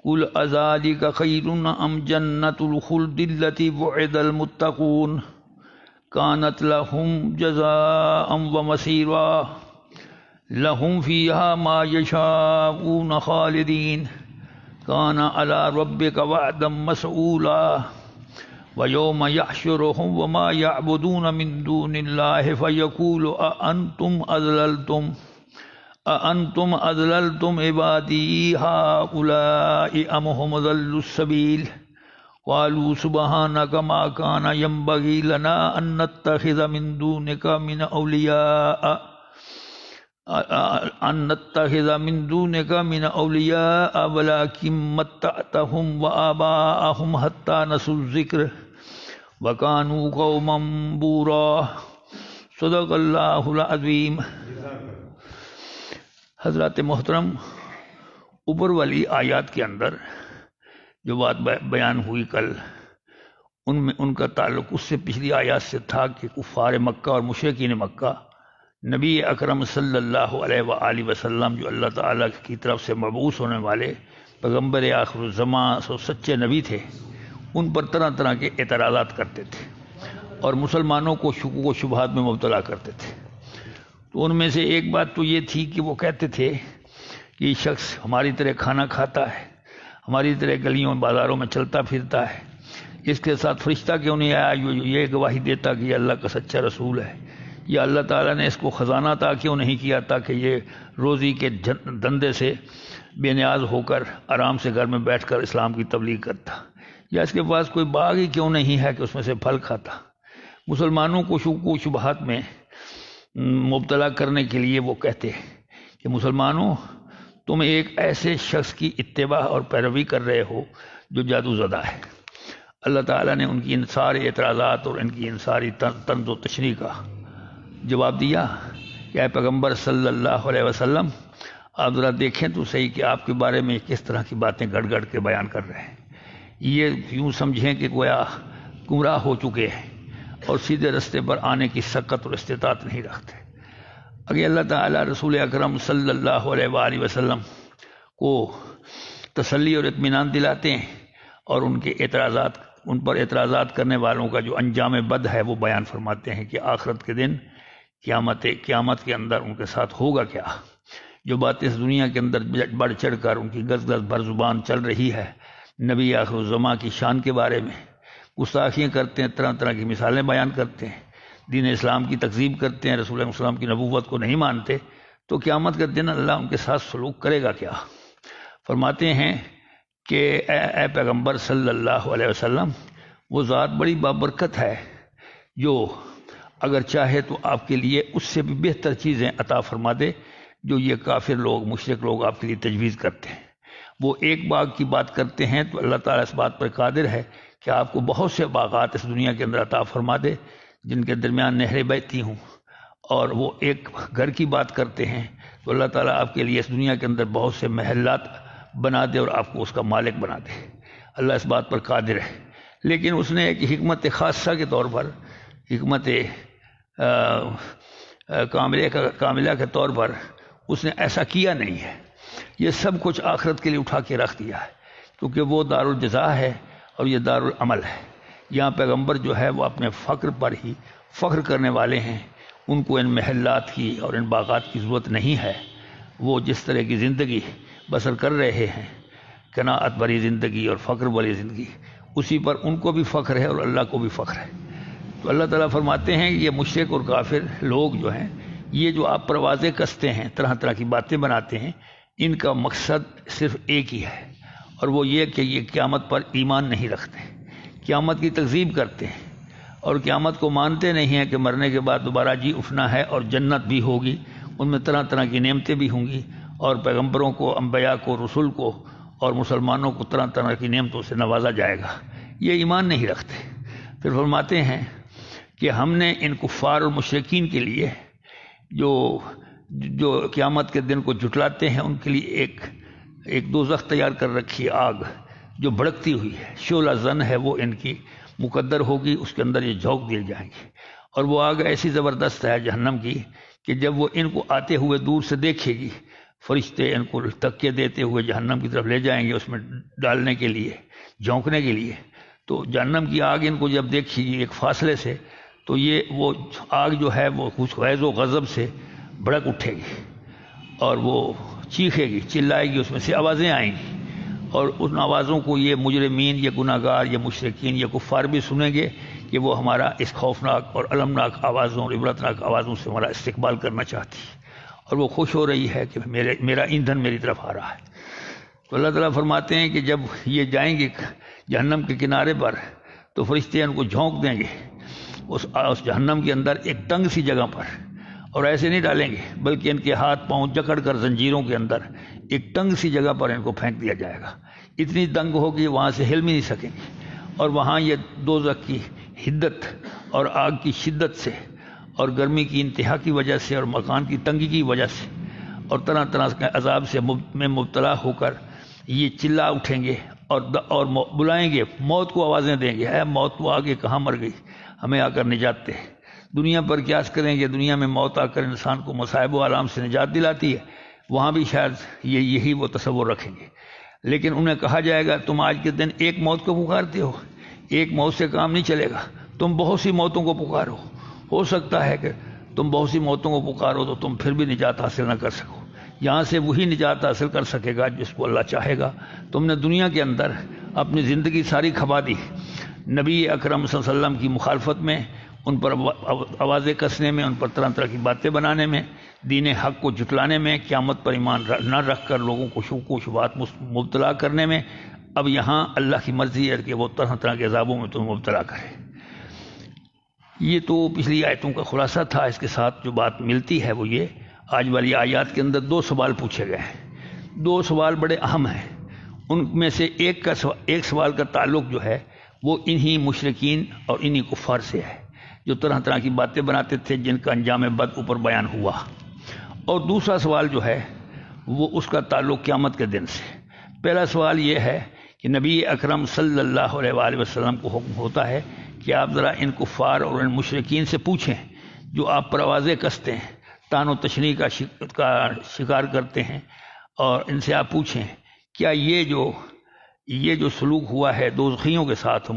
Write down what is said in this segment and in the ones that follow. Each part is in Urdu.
قل اذالک خیر ام جنۃ الخلد التی وعد المتقون کانت لهم جزاء ومصیرا لهم فیہا ما یشاءون خالدین کان علی ربک وعدا مسئولا وَيَوْمَ يَحْشُرُهُمْ وَمَا يَعْبُدُونَ مِن دُونِ اللَّهِ فَيَقُولُ أَأَنْتُمْ أَضْلَلْتُمْ عِبَادِي هَؤُلَاءِ أَمْ هُمْ ضَلُّوا السَّبِيلَ قَالُوا سُبْحَانَكَ مَا كَانَ يَنبَغِي لَنَا أَن نَّتَّخِذَ مِن دُونِكَ مِنْ أَوْلِيَاءَ وَلَكِن مَّتَّعْتَهُمْ وَآبَاءَهُمْ حَتَّى نَسُوا الذِّكْرَ وَكَانُوا قَوْمًا بُورًا صدق اللہ العظیم۔ حضرات محترم، اوپر والی آیات کے اندر جو بات بیان ہوئی کل، ان کا تعلق اس سے پچھلی آیات سے تھا کہ کفار مکہ اور مشرکین مکہ نبی اکرم صلی اللہ علیہ وآلہ وسلم جو اللہ تعالیٰ کی طرف سے مبعوث ہونے والے پیغمبر آخر الزماں سچے نبی تھے، ان پر طرح طرح کے اعتراضات کرتے تھے اور مسلمانوں کو شکوک و شبہات میں مبتلا کرتے تھے۔ تو ان میں سے ایک بات تو یہ تھی کہ وہ کہتے تھے کہ یہ شخص ہماری طرح کھانا کھاتا ہے، ہماری طرح گلیوں بازاروں میں چلتا پھرتا ہے، اس کے ساتھ فرشتہ کیوں نہیں آیا جو یہ گواہی دیتا کہ یہ اللہ کا سچا رسول ہے؟ یا اللہ تعالیٰ نے اس کو خزانہ عطا کیوں نہیں کیا تاکہ یہ روزی کے دندے سے بے نیاز ہو کر آرام سے گھر میں بیٹھ کر اسلام کی تبلیغ کرتا؟ یا اس کے پاس کوئی باغ ہی کیوں نہیں ہے کہ اس میں سے پھل کھاتا؟ مسلمانوں کو شکوک و شبہات میں مبتلا کرنے کے لیے وہ کہتے ہیں کہ مسلمانوں، تم ایک ایسے شخص کی اتباع اور پیروی کر رہے ہو جو جادو زدہ ہے۔ اللہ تعالیٰ نے ان کی ان سارے اعتراضات اور ان کی ان ساری طنز و تشریح کا جواب دیا کہ اے پیغمبر صلی اللہ علیہ وسلم، آپ ذرا دیکھیں تو صحیح کہ آپ کے بارے میں کس طرح کی باتیں گڑ گڑ کے بیان کر رہے ہیں۔ یہ یوں سمجھیں کہ گویا گمراہ ہو چکے ہیں اور سیدھے رستے پر آنے کی سکت اور استطاعت نہیں رکھتے۔ اگر اللہ تعالیٰ رسول اکرم صلی اللہ علیہ وآلہ وسلم کو تسلی اور اطمینان دلاتے ہیں اور ان پر اعتراضات کرنے والوں کا جو انجام بد ہے وہ بیان فرماتے ہیں کہ آخرت کے دن قیامت کے اندر ان کے ساتھ ہوگا کیا۔ جو بات اس دنیا کے اندر بڑھ چڑھ کر ان کی گز گز بھر زبان چل رہی ہے نبی آخر الزماں کی شان کے بارے میں، گستاخیاں کرتے ہیں، طرح طرح کی مثالیں بیان کرتے ہیں، دین اسلام کی تکذیب کرتے ہیں، رسول اللہ وسلم کی نبوت کو نہیں مانتے، تو قیامت کے دن اللہ ان کے ساتھ سلوک کرے گا کیا؟ فرماتے ہیں کہ اے پیغمبر صلی اللہ علیہ وسلم، وہ ذات بڑی بابرکت ہے جو اگر چاہے تو آپ کے لیے اس سے بھی بہتر چیزیں عطا فرما دے جو یہ کافر لوگ، مشرک لوگ آپ کے لیے تجویز کرتے ہیں۔ وہ ایک باغ کی بات کرتے ہیں تو اللہ تعالیٰ اس بات پر قادر ہے کہ آپ کو بہت سے باغات اس دنیا کے اندر عطا فرما دے جن کے درمیان نہریں بہتی ہوں۔ اور وہ ایک گھر کی بات کرتے ہیں تو اللہ تعالیٰ آپ کے لیے اس دنیا کے اندر بہت سے محلات بنا دے اور آپ کو اس کا مالک بنا دے۔ اللہ اس بات پر قادر ہے، لیکن اس نے ایک حکمت خاصہ کے طور پر، حکمت کاملہ کے طور پر اس نے ایسا کیا نہیں ہے۔ یہ سب کچھ آخرت کے لیے اٹھا کے رکھ دیا ہے، کیونکہ وہ دار الجزا ہے اور یہ دار العمل ہے۔ یہاں پیغمبر جو ہے وہ اپنے فقر پر ہی فخر کرنے والے ہیں، ان کو ان محلات کی اور ان باغات کی ضرورت نہیں ہے۔ وہ جس طرح کی زندگی بسر کر رہے ہیں، قناعت بھری زندگی اور فخر والی زندگی، اسی پر ان کو بھی فخر ہے اور اللہ کو بھی فخر ہے۔ تو اللہ تعالیٰ فرماتے ہیں کہ یہ مشرک اور کافر لوگ جو ہیں، یہ جو آپ پروازیں کستے ہیں، طرح طرح کی باتیں بناتے ہیں، ان کا مقصد صرف ایک ہی ہے، اور وہ یہ کہ یہ قیامت پر ایمان نہیں رکھتے، قیامت کی تکذیب کرتے ہیں اور قیامت کو مانتے نہیں ہیں کہ مرنے کے بعد دوبارہ جی اٹھنا ہے اور جنت بھی ہوگی، ان میں طرح طرح کی نعمتیں بھی ہوں گی اور پیغمبروں کو، انبیاء کو، رسول کو اور مسلمانوں کو طرح طرح کی نعمتوں سے نوازا جائے گا۔ یہ ایمان نہیں رکھتے۔ پھر فرماتے ہیں کہ ہم نے ان کفار اور مشرکین کے لیے جو قیامت کے دن کو جھٹلاتے ہیں ان کے لیے ایک دوزخ تیار کر رکھی، آگ جو بھڑکتی ہوئی ہے، شعلہ زن ہے، وہ ان کی مقدر ہوگی، اس کے اندر یہ جھونک دیے جائیں گے۔ اور وہ آگ ایسی زبردست ہے جہنم کی کہ جب وہ ان کو آتے ہوئے دور سے دیکھے گی، فرشتے ان کو تکیے دیتے ہوئے جہنم کی طرف لے جائیں گے، اس میں ڈالنے کے لیے، جھونکنے کے لیے، تو جہنم کی آگ ان کو جب دیکھے گی ایک فاصلے سے، تو یہ وہ آگ جو ہے وہ کچھ غیظ و غضب سے بھڑک اٹھے گی اور وہ چیخے گی، چلائے گی، اس میں سے آوازیں آئیں گی، اور ان آوازوں کو یہ مجرمین، یہ گناہ گار، یہ مشرکین، یہ کفار بھی سنیں گے کہ وہ ہمارا اس خوفناک اور المناک آوازوں اور عبرتناک آوازوں سے ہمارا استقبال کرنا چاہتی ہے، اور وہ خوش ہو رہی ہے کہ میرا ایندھن میری طرف آ رہا ہے۔ تو اللہ تعالیٰ فرماتے ہیں کہ جب یہ جائیں گے جہنم کے کنارے پر تو فرشتے ان کو جھونک دیں گے اس جہنم کے اندر ایک تنگ سی جگہ پر، اور ایسے نہیں ڈالیں گے بلکہ ان کے ہاتھ پاؤں جکڑ کر زنجیروں کے اندر ایک تنگ سی جگہ پر ان کو پھینک دیا جائے گا، اتنی تنگ ہوگی وہاں سے ہل بھی نہیں سکیں گے، اور وہاں یہ دوزخ کی حدت اور آگ کی شدت سے اور گرمی کی انتہا کی وجہ سے اور مکان کی تنگی کی وجہ سے اور طرح طرح کے عذاب سے میں مبتلا ہو کر یہ چلا اٹھیں گے اور بلائیں گے، موت کو آوازیں دیں گے، اے موت تو آگے کہاں مر گئی، ہمیں آ کر نجات دے۔ دنیا پر قیاس کریں گے، دنیا میں موت آ کر انسان کو مصائب و آلام سے نجات دلاتی ہے، وہاں بھی شاید یہی وہ تصور رکھیں گے، لیکن انہیں کہا جائے گا تم آج کے دن ایک موت کو پکارتے ہو، ایک موت سے کام نہیں چلے گا، تم بہت سی موتوں کو پکارو، ہو سکتا ہے کہ تم بہت سی موتوں کو پکارو تو تم پھر بھی نجات حاصل نہ کر سکو، یہاں سے وہی نجات حاصل کر سکے گا جس کو اللہ چاہے گا۔ تم نے دنیا کے اندر اپنی زندگی ساری کھپا دی نبی اکرم صلی اللہ علیہ وسلم کی مخالفت میں، ان پر آوازیں کسنے میں، ان پر طرح طرح کی باتیں بنانے میں، دین حق کو جھٹلانے میں، قیامت پر ایمان نہ رکھ کر لوگوں کو شک و شبہات مبتلا کرنے میں۔ اب یہاں اللہ کی مرضی ہے کہ وہ طرح طرح کے عذابوں میں تمہیں مبتلا کرے۔ یہ تو پچھلی آیتوں کا خلاصہ تھا۔ اس کے ساتھ جو بات ملتی ہے وہ یہ، آج والی آیات کے اندر 2 سوال پوچھے گئے ہیں، 2 سوال بڑے اہم ہیں۔ ان میں سے ایک سوال کا تعلق جو ہے وہ انہی مشرکین اور انہی کفار سے ہے جو طرح طرح کی باتیں بناتے تھے، جن کا انجام بد اوپر بیان ہوا، اور دوسرا سوال جو ہے وہ اس کا تعلق قیامت کے دن سے۔ پہلا سوال یہ ہے کہ نبی اکرم صلی اللہ علیہ وآلہ وسلم کو حکم ہوتا ہے کہ آپ ذرا ان کفار اور ان مشرکین سے پوچھیں جو آپ پر آوازیں کستے ہیں، طعن و تشنیع کا شکار کرتے ہیں، اور ان سے آپ پوچھیں کیا یہ جو سلوک ہوا ہے دوزخیوں کے ساتھ،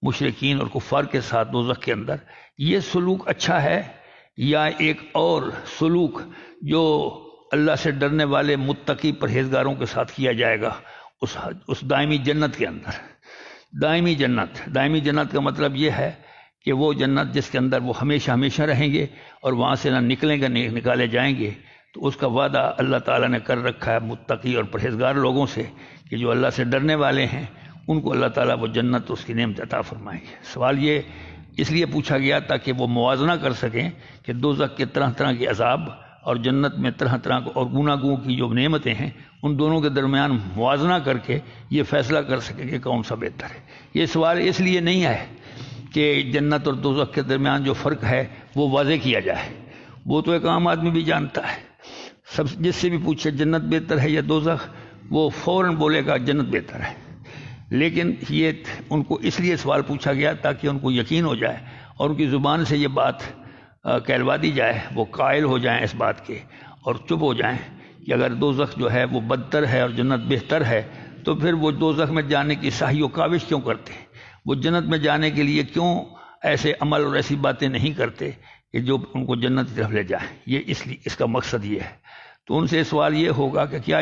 مشرکین اور کفار کے ساتھ دوزخ کے اندر، یہ سلوک اچھا ہے یا ایک اور سلوک جو اللہ سے ڈرنے والے متقی پرہیزگاروں کے ساتھ کیا جائے گا اس دائمی جنت کے اندر۔ دائمی جنت کا مطلب یہ ہے کہ وہ جنت جس کے اندر وہ ہمیشہ ہمیشہ رہیں گے اور وہاں سے نہ نکالے جائیں گے۔ تو اس کا وعدہ اللہ تعالیٰ نے کر رکھا ہے متقی اور پرہیزگار لوگوں سے کہ جو اللہ سے ڈرنے والے ہیں ان کو اللہ تعالیٰ وہ جنت اس کی نعمت عطا فرمائیں گے۔ سوال یہ اس لیے پوچھا گیا تاکہ وہ موازنہ کر سکیں کہ دوزخ کے طرح طرح کے عذاب اور جنت میں طرح طرح اور گناہوں کی جو نعمتیں ہیں ان دونوں کے درمیان موازنہ کر کے یہ فیصلہ کر سکیں کہ کون سا بہتر ہے۔ یہ سوال اس لیے نہیں ہے کہ جنت اور دوزخ کے درمیان جو فرق ہے وہ واضح کیا جائے، وہ تو ایک عام آدمی بھی جانتا ہے، جس سے بھی پوچھے جنت بہتر ہے یا دوزخ، وہ فوراً بولے گا جنت بہتر ہے۔ لیکن یہ ان کو اس لیے سوال پوچھا گیا تاکہ ان کو یقین ہو جائے اور ان کی زبان سے یہ بات کہلوا دی جائے، وہ قائل ہو جائیں اس بات کے اور چپ ہو جائیں کہ اگر دوزخ جو ہے وہ بدتر ہے اور جنت بہتر ہے تو پھر وہ دوزخ میں جانے کی سعی و کاوش کیوں کرتے ہیں، وہ جنت میں جانے کے لیے کیوں ایسے عمل اور ایسی باتیں نہیں کرتے کہ جو ان کو جنت کی طرف لے جائیں۔ یہ اس کا مقصد یہ ہے۔ تو ان سے سوال یہ ہوگا کہ کیا